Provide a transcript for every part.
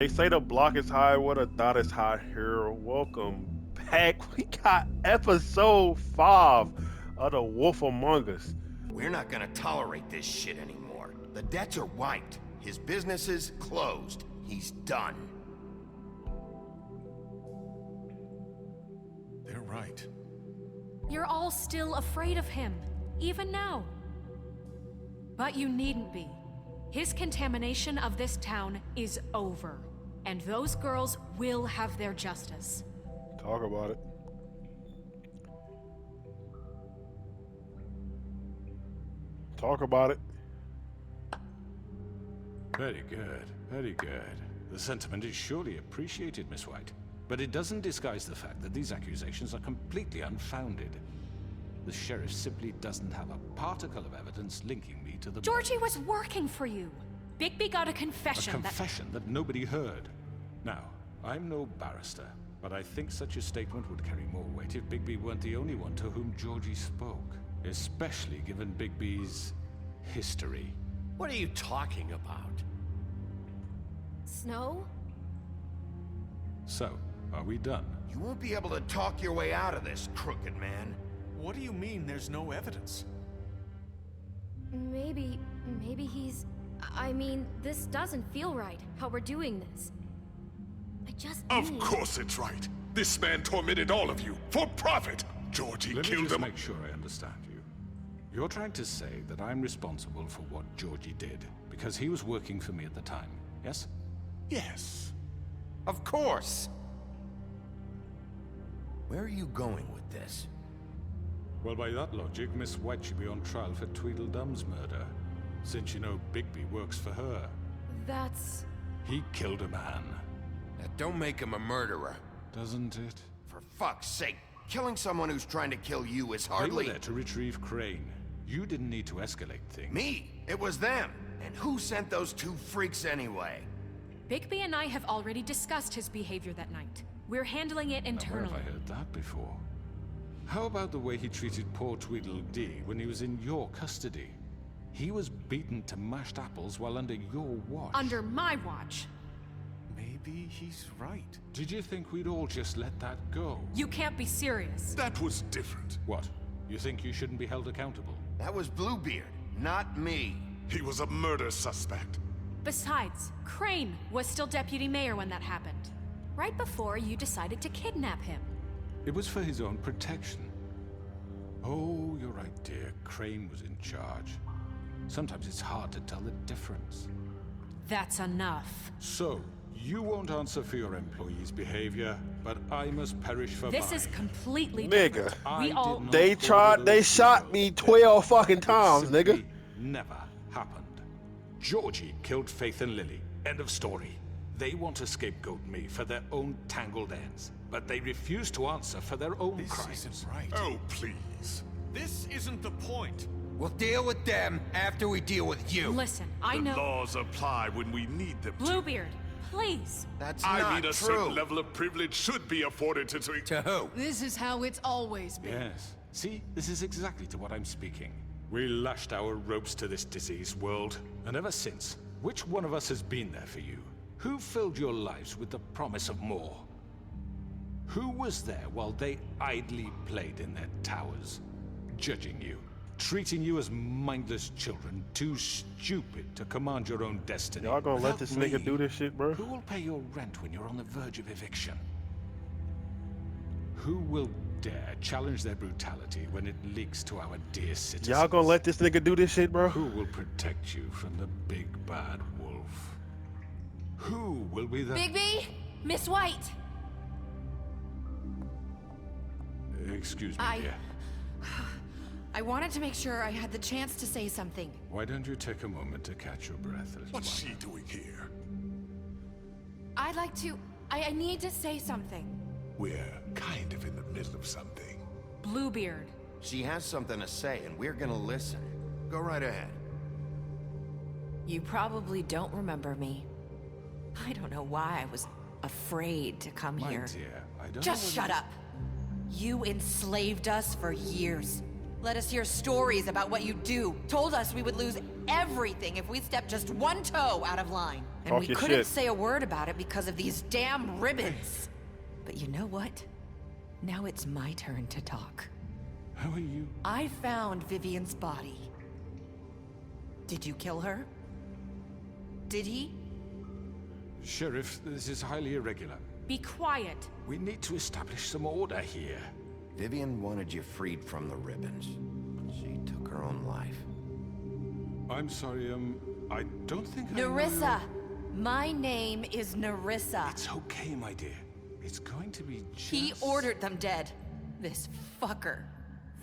They say the block is high, what a dot is high here. Welcome back. We got episode 5 of The Wolf Among Us. We're not gonna tolerate this shit anymore. The debts are wiped. His business is closed. He's done. They're right. You're all still afraid of him, even now. But you needn't be. His contamination of this town is over, and those girls will have their justice. Talk about it. Talk about it. Very good, very good. The sentiment is surely appreciated, Miss White. But it doesn't disguise the fact that these accusations are completely unfounded. The sheriff simply doesn't have a particle of evidence linking me to the... Georgie was working for you. Bigby got a A confession confession that nobody heard. Now, I'm no barrister, but I think such a statement would carry more weight if Bigby weren't the only one to whom Georgie spoke. Especially given Bigby's history. What are you talking about? Snow? So, are we done? You won't be able to talk your way out of this, crooked man. What do you mean there's no evidence? Maybe he's... I mean, this doesn't feel right, how we're doing this. I just Of need... course it's right. This man tormented all of you for profit. Georgie Let me killed just him. make sure I understand you. You're trying to say that I'm responsible for what Georgie did because he was working for me at the time, yes? Yes. Of course. Where are you going with this? Well, by that logic, Miss White should be on trial for Tweedledum's murder, since you know Bigby works for her. That's... He killed a man, That don't make him a murderer. doesn't it? For fuck's sake, killing someone who's trying to kill you is They were hardly... there to retrieve Crane. You didn't need to escalate things. Me! It was them! And who sent those two freaks anyway? Bigby and I have already discussed his behavior that night. We're handling it Now, where internally. have I heard that before? How about the way he treated poor Tweedledee when he was in your custody? He was beaten to mashed apples while under your watch. Under my watch. Maybe he's right. Did you think we'd all just let that go? You can't be serious. That was different. What? You think you shouldn't be held accountable? That was Bluebeard, not me. He was a murder suspect. Besides, Crane was still deputy mayor when that happened. Right before you decided to kidnap him. It was for his own protection. Oh, you're right, dear. Crane was in charge. Sometimes it's hard to tell the difference. That's enough. So, you won't answer for your employees' behavior, but I must perish for This mine. is completely Nigga. different. I We did all... not They order tried, they those shot videos. me 12 fucking It times, nigga. simply never happened. Georgie killed Faith and Lily. End of story. They want to scapegoat me for their own tangled ends, but they refuse to answer for their own This crimes. isn't right. Oh, please. This isn't the point. We'll deal with them after we deal with you. Listen, I The know... laws apply when we need them to. Bluebeard, please. That's I not mean, a true. certain level of privilege should be afforded to... To who? This is how it's always been. Yes. See, this is exactly to what I'm speaking. We lashed our ropes to this diseased world, and ever since, which one of us has been there for you? Who filled your lives with the promise of more? Who was there while they idly played in their towers, judging you, treating you as mindless children, too stupid to command your own destiny? Y'all gonna let Without this nigga me, do this shit, bro? Who will pay your rent when you're on the verge of eviction? Who will dare challenge their brutality when it leaks to our dear citizens? Y'all gonna let this nigga do this shit, bro? Who will protect you from the big bad wolf? Who will be the... Bigby? Miss White! Excuse me, I- dear. I wanted to make sure I had the chance to say something. Why don't you take a moment to catch your breath, little What's one? she doing here? I'd like to... I need to say something. We're kind of in the middle of something. Bluebeard. She has something to say, and we're gonna listen. Go right ahead. You probably don't remember me. I don't know why I was afraid to come My here. dear, I don't Just know shut up. You enslaved us for years. Let us hear stories about what you do. Told us we would lose everything if we stepped just one toe out of line. And Talk we your couldn't shit. say a word about it because of these damn ribbons. But you know what? Now it's my turn to talk. How are you? I found Vivian's body. Did you kill her? Did he? Sheriff, this is highly irregular. Be quiet. We need to establish some order here. Vivian wanted you freed from the ribbons. She took her own life. I'm sorry, I don't think I know Nerissa! My name is Nerissa. It's okay, my dear. It's going to be just... He ordered them dead. This fucker.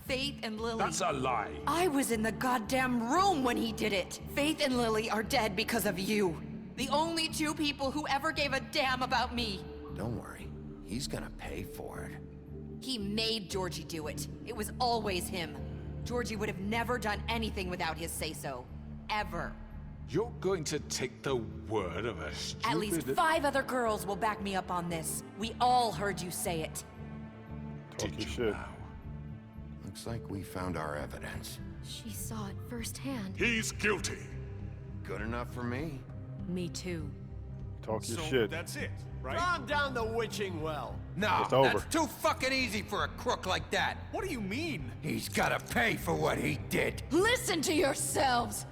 Faith and Lily. That's a lie. I was in the goddamn room when he did it. Faith and Lily are dead because of you. The only two people who ever gave a damn about me. Don't worry. He's gonna pay for it. He made Georgie do it. It was always him. Georgie would have never done anything without his say-so. Ever. You're going to take the word of a stupid... At least 5 other girls will back me up on this. We all heard you say it. Talk Did your you shit. now? Looks like we found our evidence. She saw it firsthand. He's guilty. Good enough for me. Me too. Talk your So shit. that's it, right? Calm down the witching well. No, It's over. that's too fucking easy for a crook like that. What do you mean? He's gotta pay for what he did. Listen to yourselves!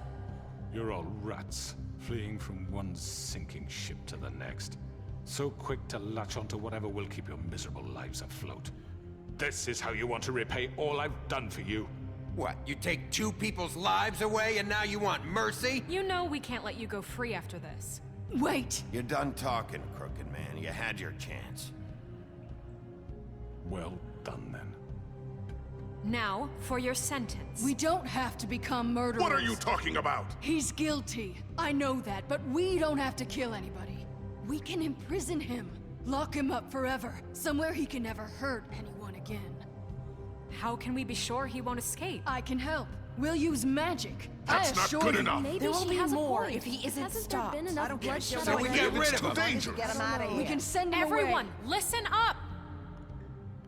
You're all rats, fleeing from one sinking ship to the next. So quick to latch onto whatever will keep your miserable lives afloat. This is how you want to repay all I've done for you? What, you take 2 people's lives away and now you want mercy? You know we can't let you go free after this. Wait! You're done talking, crooked man. You had your chance. Well done, then. Now, for your sentence. We don't have to become murderers. What are you talking about? He's guilty. I know that, but we don't have to kill anybody. We can imprison him. Lock him up forever. Somewhere he can never hurt anyone again. How can we be sure he won't escape? I can help. We'll use magic. That's I not assure good you. enough. Maybe There will she be has more a point. if he isn't Hasn't stopped. there been I enough don't get bloodshed So we already? get rid It's of too him. dangerous. Get him out of here. We can send him away. Everyone, listen up!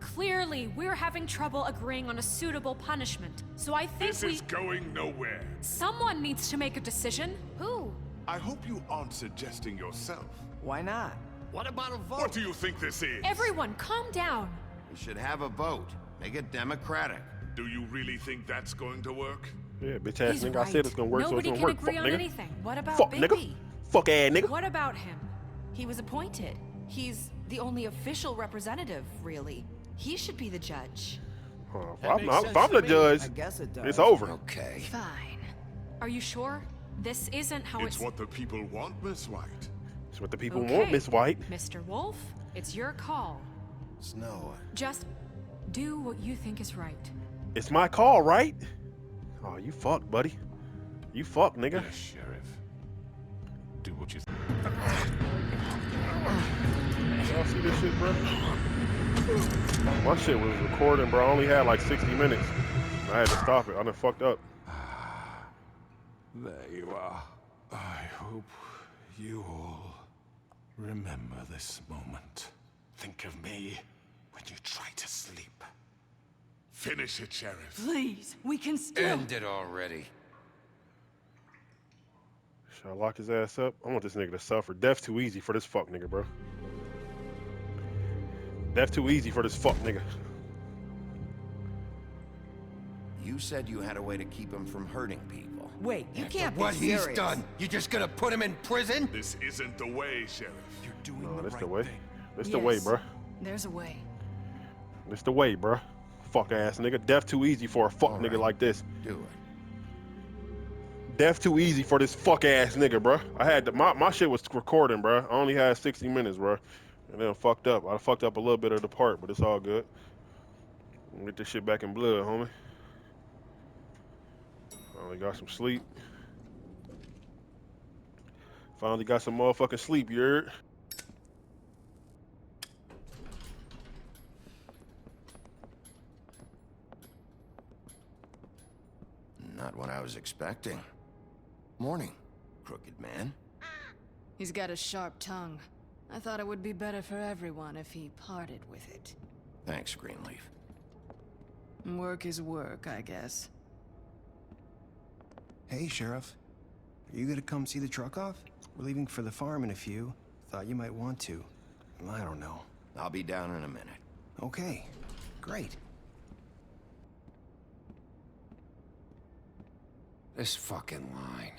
Clearly, we're having trouble agreeing on a suitable punishment. So I think This is going nowhere. someone needs to make a decision. Who? I hope you aren't suggesting yourself. Why not? What about a vote? What do you think this is? Everyone, calm down. We should have a vote. Make it democratic. Do you really think that's going to work? Yeah, bitch ass He's nigga. I right. said it's gonna work, Nobody so it's can gonna work. agree Fuck on nigga. anything. What about Fuck Bigby? nigga. Fuck ass nigga. What about him? He was appointed. He's the only official representative, really. He should be the judge. If I'm the judge, I guess it does. it's over. Okay. Fine. Are you sure? This isn't how It's what the people want, Miss White. It's what the people Okay. want, Miss White. Mr. Wolf, it's your call. Snow. Just do what you think is right. It's my call, right? Oh, you fucked, buddy. You fucked, nigga. Yes, Sheriff. Do what you Y'all see this shit, bro? My shit was recording, bro. I only had like 60 minutes. I had to stop it. I done fucked up. There you are. I hope you all remember this moment. Think of me when you try to sleep. Finish it, Sheriff. Please, we can still. End it already. Should I lock his ass up? I want this nigga to suffer. Death's too easy for this fuck nigga, bro. Death's too easy for this fuck nigga. You said you had a way to keep him from hurting people. Wait, you can't be What serious. he's done, you just gonna put him in prison? This isn't the way, Sheriff. You're doing No, the this right the way. thing. This the way, Yes. bro. There's a way. This the way, bro. Fuck ass nigga. Death too easy for a fuck All nigga right. like this. Do it. Death too easy for this fuck ass nigga, bro. I had to, my shit was recording, bro. I only had 60 minutes, bro. And then fucked up. I fucked up a little bit of the part, but it's all good. Get this shit back in blood, homie. Finally got some sleep. Finally got some motherfucking sleep, you heard? Not what I was expecting. Morning, crooked man. He's got a sharp tongue. I thought it would be better for everyone if he parted with it. Thanks, Greenleaf. Work is work, I guess. Hey, Sheriff. Are you gonna come see the truck off? We're leaving for the farm in a few. Thought you might want to. I don't know. I'll be down in a minute. Okay, great. This fucking line.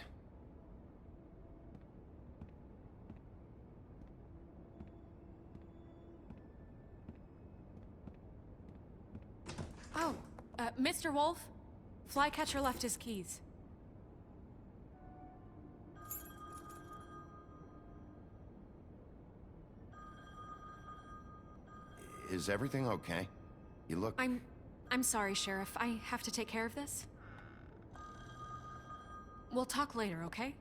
Oh, Mr. Wolf? Flycatcher left his keys. Is everything okay? You look... I'm sorry, Sheriff. I have to take care of this. We'll talk later, okay?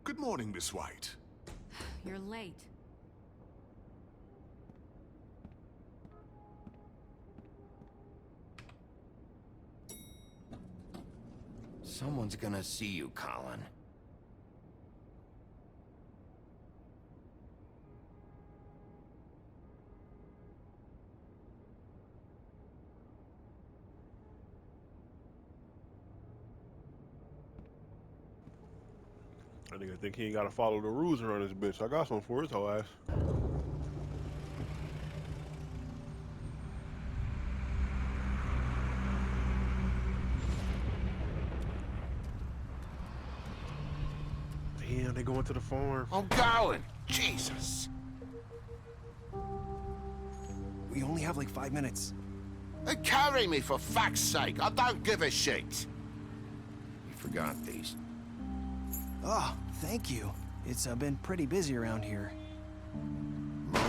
Good morning, Miss White. You're late. Someone's gonna see you, Colin. I think he ain't gotta follow the rules around this bitch. I got some for his whole ass. Damn, they going to the farm. I'm going! Jesus! We only have like 5 minutes. Carry me for fuck's sake! I don't give a shit! You forgot these. Oh, thank you. It's been pretty busy around here.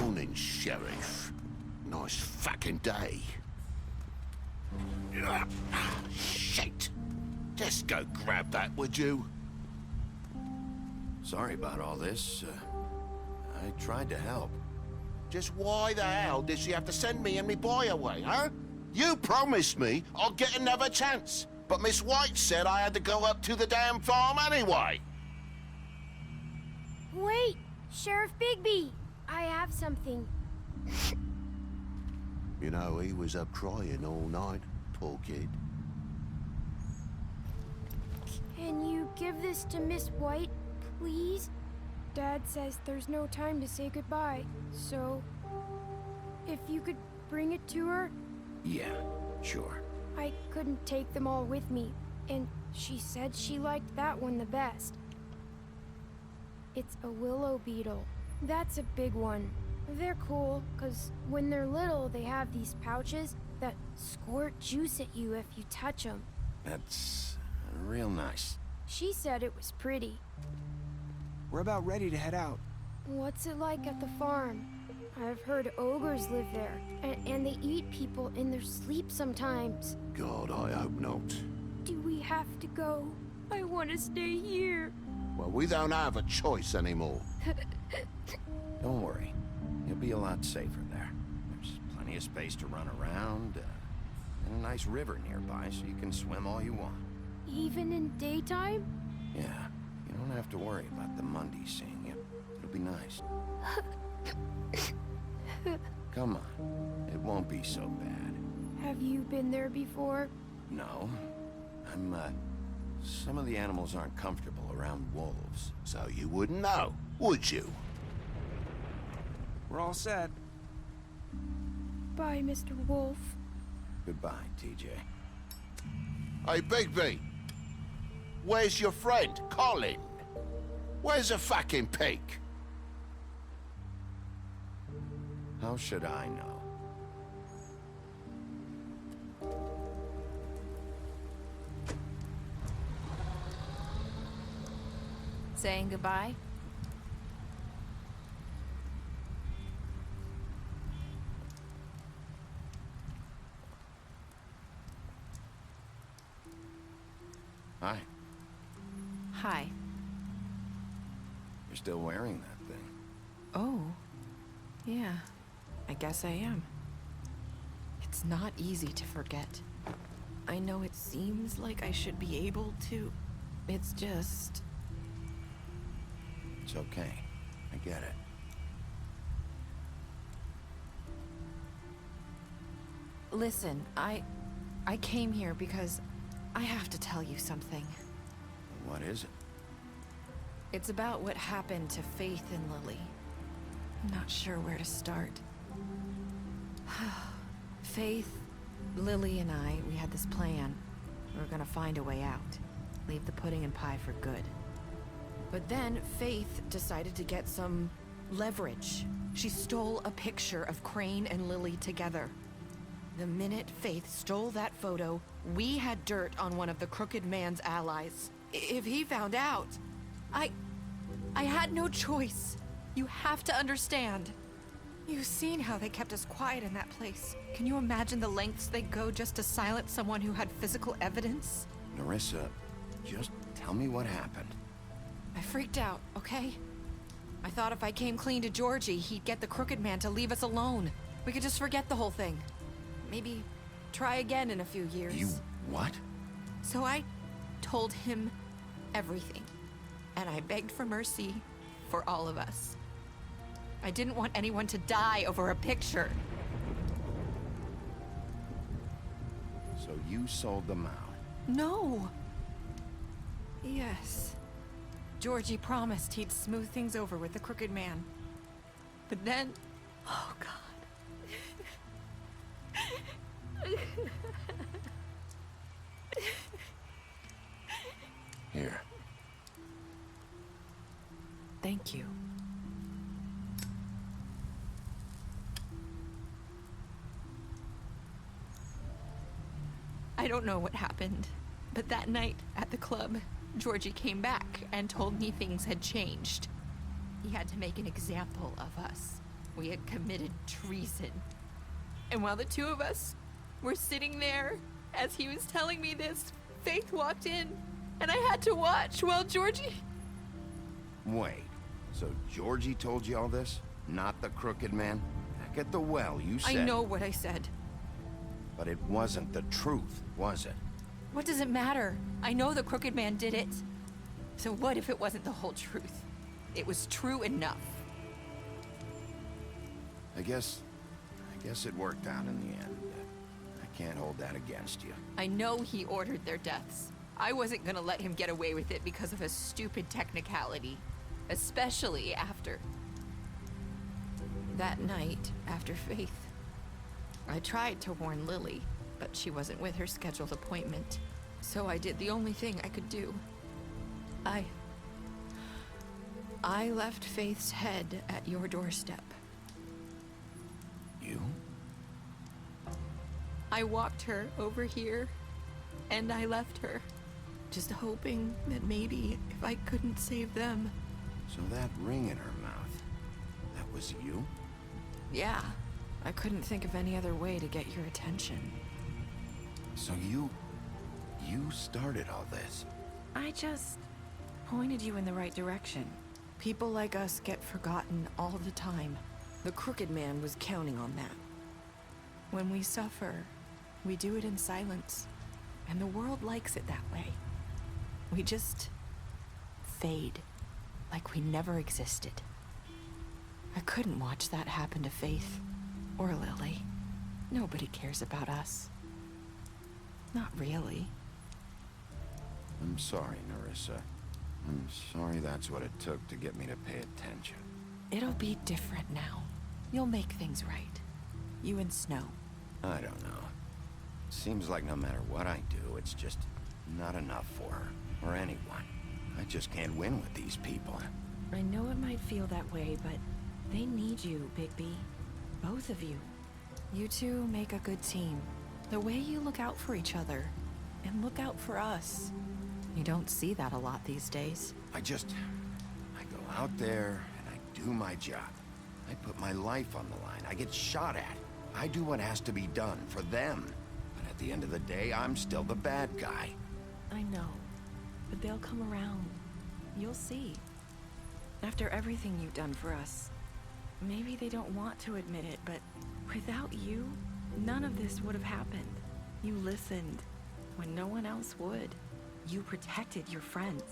Morning, Sheriff. Nice fucking day. Shit! Just go grab that, would you? Sorry about all this. I tried to help. Just why the hell did she have to send me and me boy away, huh? You promised me I'll get another chance, but Miss White said I had to go up to the damn farm anyway. Wait, Sheriff Bigby! I have something. You know, he was up crying all night, poor kid. Can you give this to Miss White, please? Dad says there's no time to say goodbye, so... if you could bring it to her? Yeah, sure. I couldn't take them all with me, and she said she liked that one the best. It's a willow beetle. That's a big one. They're cool, because when they're little, they have these pouches that squirt juice at you if you touch them. That's real nice. She said it was pretty. We're about ready to head out. What's it like at the farm? I've heard ogres live there, and they eat people in their sleep sometimes. God, I hope not. Do we have to go? I want to stay here. Well, we don't have a choice anymore. Don't worry. You'll be a lot safer there. There's plenty of space to run around, and a nice river nearby so you can swim all you want. Even in daytime? Yeah, you don't have to worry about the Mundies seeing you. It'll be nice. Come on. It won't be so bad. Have you been there before? No. Some of the animals aren't comfortable around wolves. So you wouldn't know, would you? We're all set. Bye, Mr. Wolf. Goodbye, TJ. Hey, Bigby. Where's your friend, Colin? Where's the fucking pig? How should I know? Saying goodbye? Hi. Hi. You're still wearing that thing. Oh. Yeah. I guess I am. It's not easy to forget. I know it seems like I should be able to. It's just... It's okay. I get it. Listen, I came here because I have to tell you something. What is it? It's about what happened to Faith and Lily. I'm not sure where to start. Faith, Lily, and we had this plan. We were gonna find a way out. Leave the pudding and pie for good. But then Faith decided to get some leverage. She stole a picture of Crane and Lily together. The minute Faith stole that photo, we had dirt on one of the Crooked Man's allies. If he found out, I had no choice. You have to understand. You've seen how they kept us quiet in that place. Can you imagine the lengths they go just to silence someone who had physical evidence? Nerissa, just tell me what happened. I freaked out, okay? I thought if I came clean to Georgie, he'd get the Crooked Man to leave us alone. We could just forget the whole thing. Maybe try again in a few years. You what? So I told him everything. And I begged for mercy for all of us. I didn't want anyone to die over a picture. So you sold them out? No. Yes. Georgie promised he'd smooth things over with the Crooked Man. But then... Oh, God. Here. Thank you. I don't know what happened, but that night at the club, Georgie came back and told me things had changed. He had to make an example of us. We had committed treason. And while the two of us were sitting there, as he was telling me this, Faith walked in, and I had to watch while Georgie... Wait, so Georgie told you all this? Not the Crooked Man? Back at the well, you said... I know what I said. But it wasn't the truth, was it? What does it matter? I know the Crooked Man did it. So what if it wasn't the whole truth? It was true enough. I guess it worked out in the end. I can't hold that against you. I know he ordered their deaths. I wasn't gonna let him get away with it because of a stupid technicality. Especially after... that night, after Faith. I tried to warn Lily, but she wasn't with her scheduled appointment. So I did the only thing I could do. I left Faith's head at your doorstep. You? I walked her over here, and I left her. Just hoping that maybe if I couldn't save them... So that ring in her mouth, that was you? Yeah. I couldn't think of any other way to get your attention. So you started all this? I just pointed you in the right direction. People like us get forgotten all the time. The Crooked Man was counting on that. When we suffer, we do it in silence. And the world likes it that way. We just fade, like we never existed. I couldn't watch that happen to Faith. Or Lily. Nobody cares about us. Not really. I'm sorry, Nerissa. I'm sorry that's what it took to get me to pay attention. It'll be different now. You'll make things right. You and Snow. I don't know. Seems like no matter what I do, it's just not enough for her, or anyone. I just can't win with these people. I know it might feel that way, but they need you, Bigby. Both of you. You two make a good team. The way you look out for each other, and look out for us. You don't see that a lot these days. I go out there, and I do my job. I put my life on the line. I get shot at. I do what has to be done for them. But at the end of the day, I'm still the bad guy. I know, but they'll come around. You'll see. After everything you've done for us, maybe they don't want to admit it, but without you, none of this would have happened. You listened when no one else would. You protected your friends,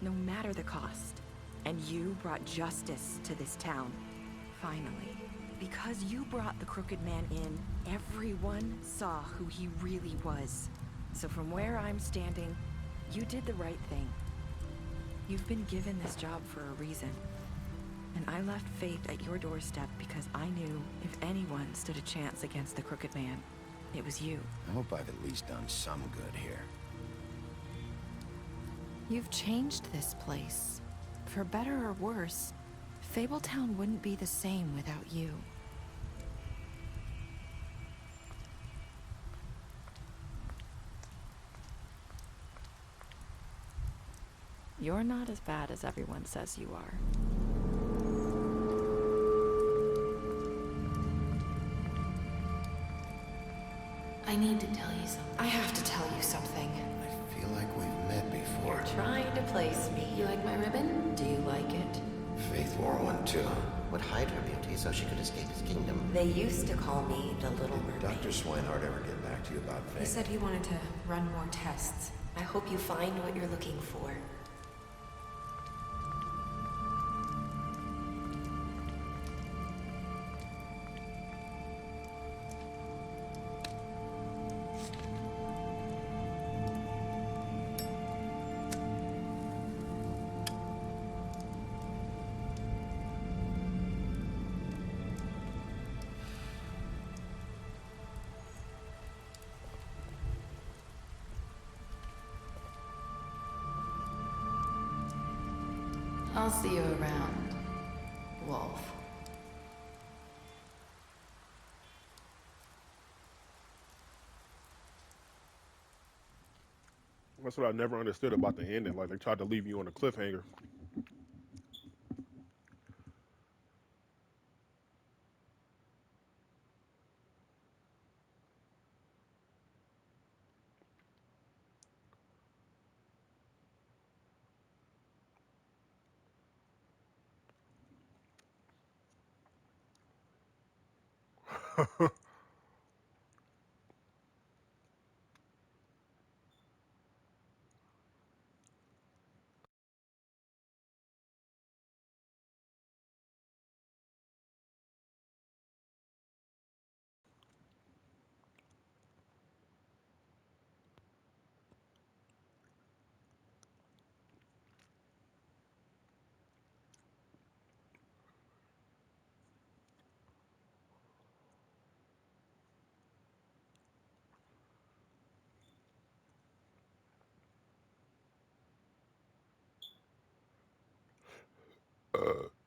no matter the cost. And you brought justice to this town. Finally. Because you brought the Crooked Man in, everyone saw who he really was. So from where I'm standing, you did the right thing. You've been given this job for a reason. And I left Faith at your doorstep because I knew if anyone stood a chance against the Crooked Man, it was you. I hope I've at least done some good here. You've changed this place. For better or worse, Fabletown wouldn't be the same without you. You're not as bad as everyone says you are. I need to tell you something. I have to tell you something. I feel like we've met before. You're trying to place me. You like my ribbon? Do you like it? Faith wore one too. Would hide her beauty so she could escape his kingdom. They used to call me the Little Mermaid. Dr. Swinehart ever get back to you about Faith? He said he wanted to run more tests. I hope you find what you're looking for. I'll see you around, Wolf. That's what I never understood about the ending. Like, they tried to leave you on a cliffhanger.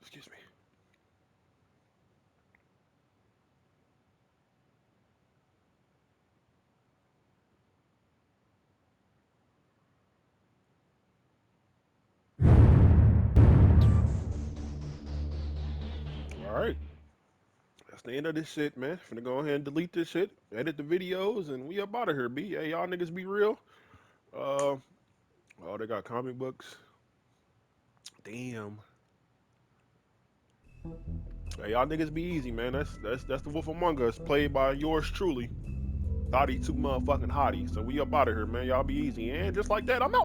Excuse me. All right. That's the end of this shit, man. Finna go ahead and delete this shit, edit the videos, and we up out of here, B. Hey, y'all niggas be real. Oh, they got comic books. Damn. Hey, y'all niggas be easy, man. That's the Wolf Among Us, played by yours truly. Thotty too motherfucking hottie. So we up out of here, man. Y'all be easy. And just like that, I'm out.